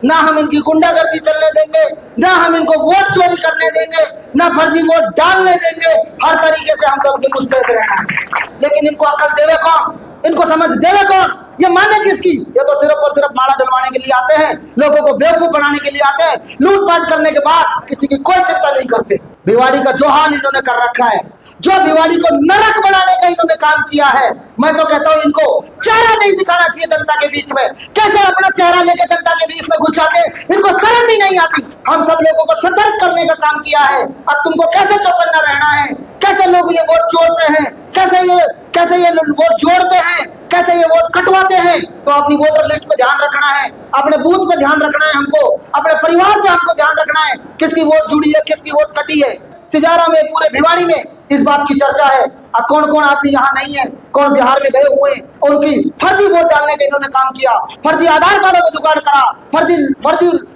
ना हम इनकी गुंडागर्दी चलने देंगे, ना हम इनको वोट चोरी करने देंगे, ना फर्जी वोट डालने देंगे। हर तरीके से हम सबके मुस्तैद रहना है। लेकिन इनको अकल देवे कौन, इनको समझ देवे कौन, ये माने किसकी? ये तो सिर्फ और सिर्फ माला डलवाने के लिए आते हैं, लोगों को बेवकूफ बनाने के लिए आते हैं। लूटपाट करने के बाद किसी की कोई चिंता नहीं करते। भिवाड़ी का जो हाल इन्होंने कर रखा है, जो भिवाड़ी को नरक बनाने का इन्होंने काम किया है, मैं तो कहता हूं इनको चेहरा नहीं दिखाना चाहिए जनता के बीच में। कैसे अपना चेहरा लेकर जनता के बीच में घुस जाते, इनको शर्म भी नहीं आती। हम सब लोगों को सतर्क करने का काम किया है। अब तुमको कैसे चौकन्ना रहना है, कैसे लोग ये वोट चोरते हैं, कैसे ये वोट जोड़ते हैं, कैसे ये वोट कटवाते हैं। तो अपनी वोटर लिस्ट पे ध्यान रखना है, अपने बूथ पे ध्यान रखना है, हमको अपने परिवार पे हमको ध्यान रखना है, किसकी वोट जुड़ी है, किसकी वोट कटी है। तिजारा में, पूरे भिवाड़ी में इस बात की चर्चा है। कौन कौन आदमी यहाँ नहीं है, कौन बिहार में गए हुए हैं, उनकी फर्जी वोट डालने का इन्होंने काम किया, फर्जी आधार कार्डों को जुगाड़ करा, फर्जी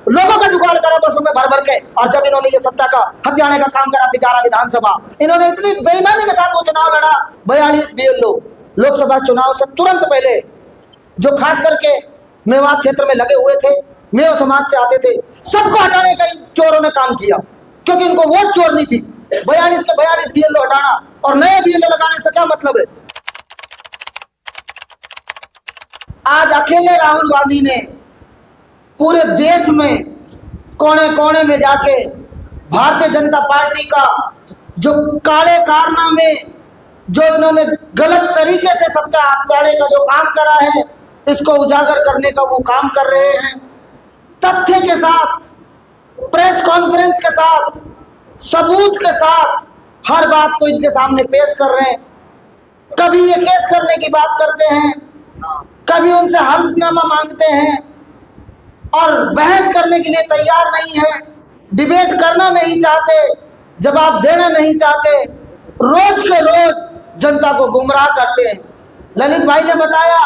लोगों का जुगाड़ करा बसों में भर भर के। और जब इन्होंने ये सत्ता का हथियाने का काम करा तिजारा विधानसभा, इन्होंने इतनी बेईमानी के साथ वो चुनाव लड़ा। 42 BLO लोकसभा चुनाव से तुरंत पहले, जो खास करके मेवात क्षेत्र में लगे हुए थे, मेव समाज से आते थे, सबको हटाने का इन चोरों ने काम किया, क्योंकि इनको वोट चोरनी थी। 42 के 42 BLO हटाना और नए BLO लगाने से क्या मतलब है? आज अकेले राहुल गांधी ने पूरे देश में कोने कोने में जाके भारतीय जनता पार्टी का जो काले कारनामे, जो इन्होंने गलत तरीके से सत्ता हथियाने का जो काम करा है, इसको उजागर करने का वो काम कर रहे हैं। तथ्य के साथ, प्रेस कॉन्फ्रेंस के साथ, सबूत के साथ हर बात को इनके सामने पेश कर रहे हैं। कभी ये केस करने की बात करते हैं, कभी उनसे हल्फनामा मांगते हैं और बहस करने के लिए तैयार नहीं है, डिबेट करना नहीं चाहते, जवाब देना नहीं चाहते, रोज के रोज जनता को गुमराह करते हैं। ललित भाई ने बताया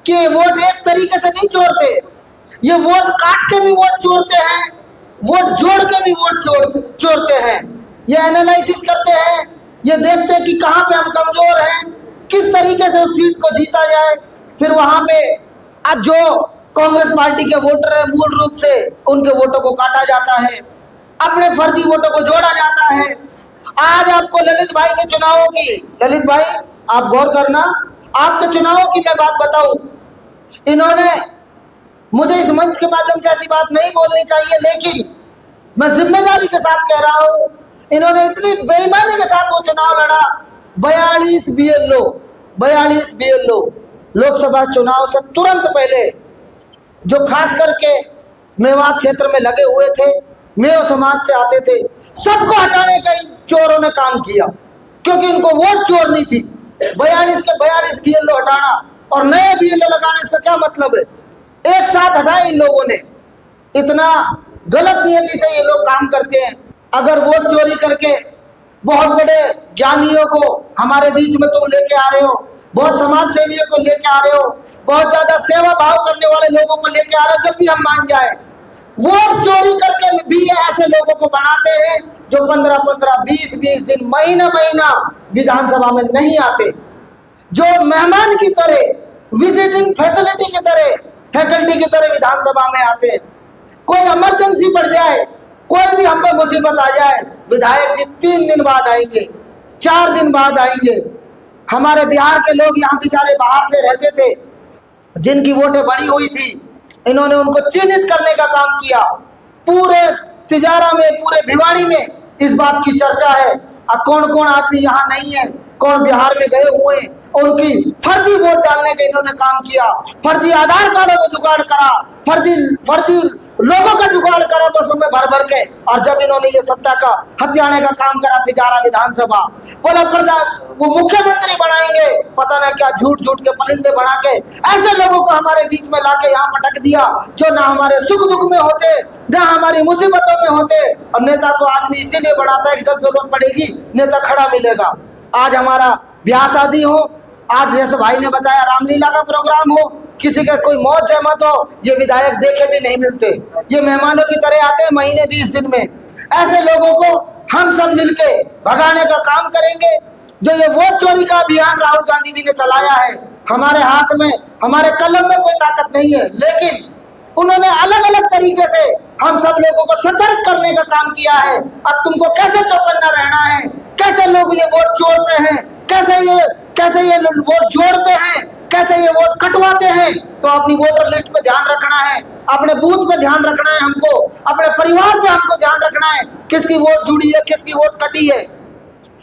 कि वोट एक तरीके से नहीं चोरते, ये वोट काट के भी वोट चोरते हैं, वोट जोड़ के भी वोट चोरते हैं। ये एनालिसिस करते हैं, ये देखते हैं कि कहाँ पे हम कमजोर हैं, किस तरीके से उस सीट को जीता जाए। फिर वहां पे आज जो कांग्रेस पार्टी के वोटर हैं, मूल रूप से उनके वोटों को काटा जाता है, अपने फर्जी वोटों को जोड़ा जाता है। आज आपको ललित भाई के चुनावों की, ललित भाई आप गौर करना, आपके चुनावों की मैं बात बताऊं, इन्होंने, मुझे इस मंच के माध्यम से ऐसी बात नहीं बोलनी चाहिए, लेकिन मैं जिम्मेदारी के साथ कह रहा हूं, इन्होंने इतनी बेईमानी के साथ वो चुनाव लड़ा। 42 BLO लोकसभा चुनाव से तुरंत पहले, जो खास करके मेवात क्षेत्र में लगे हुए थे, मेव समाज से आते थे, सबको हटाने का इन चोरों ने काम किया, क्योंकि इनको वोट चोरनी थी। 42 के 42 BLO हटाना और नए BLO लगाने का क्या मतलब है? एक साथ हटाए इन लोगों ने। इतना गलत नियति से ये लोग काम करते हैं। अगर वोट चोरी करके बहुत बड़े ज्ञानियों को हमारे बीच में तुम लेके आ रहे हो, बहुत समाज सेवियों को लेके आ रहे हो, बहुत ज्यादा सेवा भाव करने वाले लोगों को लेके आ रहे हो, जब भी हम मान जाए, वोट चोरी करके भी ऐसे लोगों को बनाते हैं जो 15-15, 20-20 दिन, महीना विधानसभा में नहीं आते, जो मेहमान की तरह, विजिटिंग फैसिलिटी की तरह, फैकल्टी की तरह विधानसभा में आते हैं। कोई इमरजेंसी पड़ जाए, कोई भी हम पे मुसीबत आ जाए, विधायक जी 3 दिन बाद आएंगे, 4 दिन बाद आएंगे। हमारे बिहार के लोग यहाँ बेचारे बाहर से रहते थे, जिनकी वोटें बढ़ी हुई थी, इन्होंने उनको चिन्हित करने का काम किया। पूरे तिजारा में, पूरे भिवाड़ी में इस बात की चर्चा है। कौन कौन आदमी यहाँ नहीं है, कौन बिहार में गए हुए हैं, उनकी फर्जी वोट डालने का इन्होंने काम किया, फर्जी आधार कार्डों को जुगाड़ करा, फर्जी लोगों का जुगाड़ करा बसों में भर भर के। और जब इन्होंने ये सत्ता का हथियाने का काम करा तिजारा विधानसभा, बोला वो मुख्यमंत्री बनाएंगे, पता नहीं क्या झूठ के परिंदे बना के ऐसे लोगों को हमारे बीच में लाके यहाँ पटक दिया, जो ना हमारे सुख दुख में होते, ना हमारी मुसीबतों में होते। और नेता को आदमी इसीलिए बनाता है कि जब जरूरत पड़ेगी नेता खड़ा मिलेगा। आज हमारा ब्याह शादी हो, आज जैसे भाई ने बताया रामलीला का प्रोग्राम हो, किसी का कोई मौत जहमत हो, ये विधायक देखे भी नहीं मिलते, ये मेहमानों की तरह आते हैं महीने 20 दिन में। ऐसे लोगों को हम सब मिलके भगाने का काम करेंगे। जो ये वोट चोरी का अभियान राहुल गांधी जी ने चलाया है, हमारे हाथ में, हमारे कलम में कोई ताकत नहीं है, लेकिन उन्होंने अलग अलग तरीके हम सब लोगों को सतर्क करने का काम किया है। अब तुमको कैसे चौकन्ना रहना है, कैसे लोग ये वोट चोरते हैं, कैसे ये वोट जोड़ते हैं, कैसे ये वोट कटवाते हैं। तो अपनी वोटर लिस्ट पे ध्यान रखना है, अपने बूथ पे ध्यान रखना है, हमको अपने परिवार पे हमको ध्यान रखना है, किसकी वोट जुड़ी है, किसकी वोट कटी है।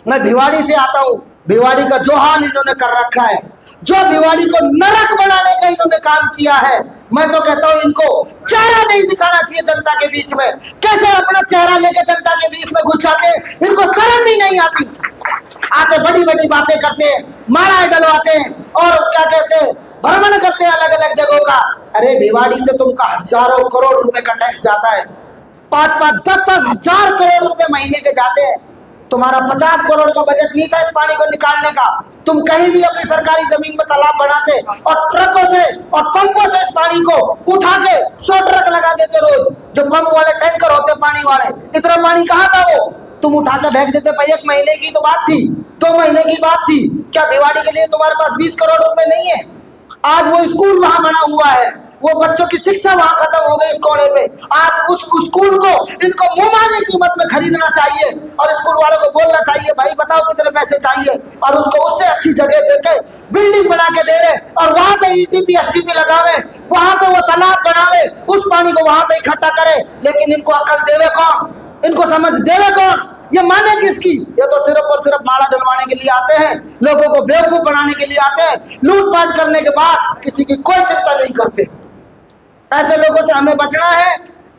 मैं भिवाड़ी से आता हूँ, भिवाड़ी का जो हाल इन्होंने कर रखा है, जो भिवाड़ी को नरक बनाने का इन्होंने काम किया है, मैं तो कहता हूँ इनको चेहरा नहीं दिखाना चाहिए जनता के बीच में। कैसे अपना चेहरा लेके जनता के बीच में घुस जाते हैं, इनको शर्म भी नहीं आती। आते बड़ी बड़ी बातें करते हैं, माला डलवाते हैं और क्या कहते हैं, भ्रमण करते हैं अलग अलग जगहों का। अरे भिवाड़ी से तुमका हजारों करोड़ रुपए का टैक्स जाता है, 5-5, 10-10 हजार करोड़ रुपए महीने के जाते हैं। तुम्हारा 50 करोड़ का बजट नहीं था इस पानी को निकालने का। तुम कहीं भी अपनी सरकारी जमीन में तालाब बनाते और ट्रकों से और पंपों से इस पानी को उठा के 100 ट्रक लगा देते रोज। जो पंप वाले टैंकर होते पानी वाले, इतना पानी कहाँ था वो, तुम उठा के फेंक देते। भाई 1 महीने की तो बात थी, 2 महीने की बात थी। क्या भिवाड़ी के लिए तुम्हारे पास 20 करोड़ रुपए नहीं है? आज वो स्कूल वहां बना हुआ है, वो बच्चों की शिक्षा वहां खत्म हो गई इस कोने पे। आज उस स्कूल को इनको मुंह की कीमत में खरीदना चाहिए और स्कूल वालों को बोलना चाहिए भाई बताओ कितने पैसे चाहिए, और उसको उससे अच्छी जगह देके बिल्डिंग बना के दे रहे और वहां पे ईटीपी एसटीपी लगावे, वहां पे वो तालाब बनावे, उस पानी को वहां पे इकट्ठा करे। लेकिन इनको अकल देवे कौन, इनको समझ देवे कौन, ये माने किसकी? ये तो सिर्फ और सिर्फ माला डलवाने के लिए आते हैं, लोगों को बेवकूफ बनाने के लिए आते हैं, लूटपाट करने के बाद किसी की कोई चिंता नहीं करते। ऐसे लोगों से हमें बचना है।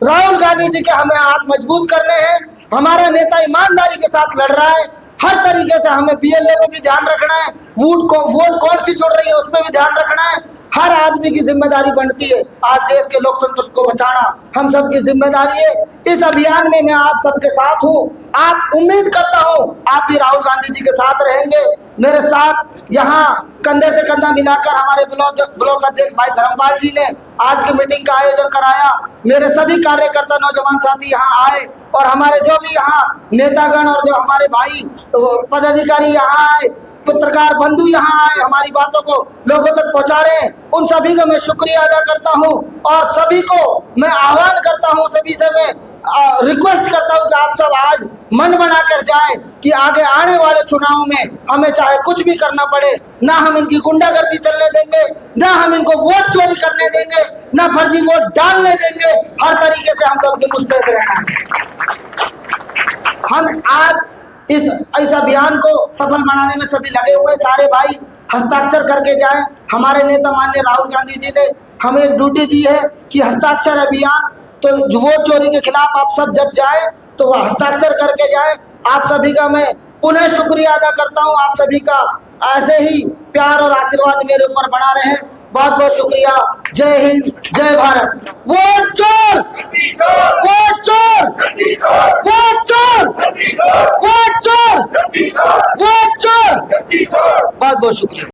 राहुल गांधी जी के हमें हाथ मजबूत करने हैं। हमारा नेता ईमानदारी के साथ लड़ रहा है, हर तरीके से हमें बीएलए को भी ध्यान रखना है, वोट कौन सी जुड़ रही है उसमें भी ध्यान रखना है। हर आदमी की जिम्मेदारी बनती है आज देश के लोकतंत्र को बचाना, हम सबकी जिम्मेदारी है। इस अभियान में मैं आप सबके साथ हूँ। आप उम्मीद करता हूँ आप भी राहुल गांधी जी के साथ रहेंगे। मेरे साथ यहाँ कंधे से कंधा मिलाकर हमारे ब्लॉक अध्यक्ष भाई धर्मपाल जी ने आज की मीटिंग का आयोजन कराया। मेरे सभी कार्यकर्ता नौजवान साथी यहाँ आए और हमारे जो भी यहाँ नेतागण और जो हमारे भाई पदाधिकारी यहाँ आए, पत्रकार बंधु यहाँ आए, हमारी बातों को लोगों तक पहुँचा रहे हैं, उन सभी का मैं शुक्रिया अदा करता हूँ और सभी को मैं आह्वान करता हूँ, सभी से मैं रिक्वेस्ट करता हूँ कि आप सब आज मन बनाकर जाएं कि आगे आने वाले चुनाव में हमें चाहे कुछ भी करना पड़े, ना हम इनकी गुंडागर्दी चलने देंगे, ना हम इनको वोट चोरी करने देंगे, ना फर्जी वोट डालने देंगे। हर तरीके से हम सबके मुस्तैद रहना है। हम आज इस अभियान को सफल बनाने में सभी लगे हुए, सारे भाई हस्ताक्षर करके जाएं। हमारे नेता माननीय राहुल गांधी जी ने हमें एक ड्यूटी दी है कि हस्ताक्षर अभियान, तो वोट चोरी के खिलाफ आप सब जब जाए तो वह हस्ताक्षर करके जाए। आप सभी का मैं पुनः शुक्रिया अदा करता हूं। आप सभी का ऐसे ही प्यार और आशीर्वाद मेरे ऊपर बना रहे। बहुत बहुत शुक्रिया। जय हिंद, जय भारत। वोट चोर, वोट चोर, वोट चोर, वोट चोर, वोट चोर। बहुत बहुत शुक्रिया।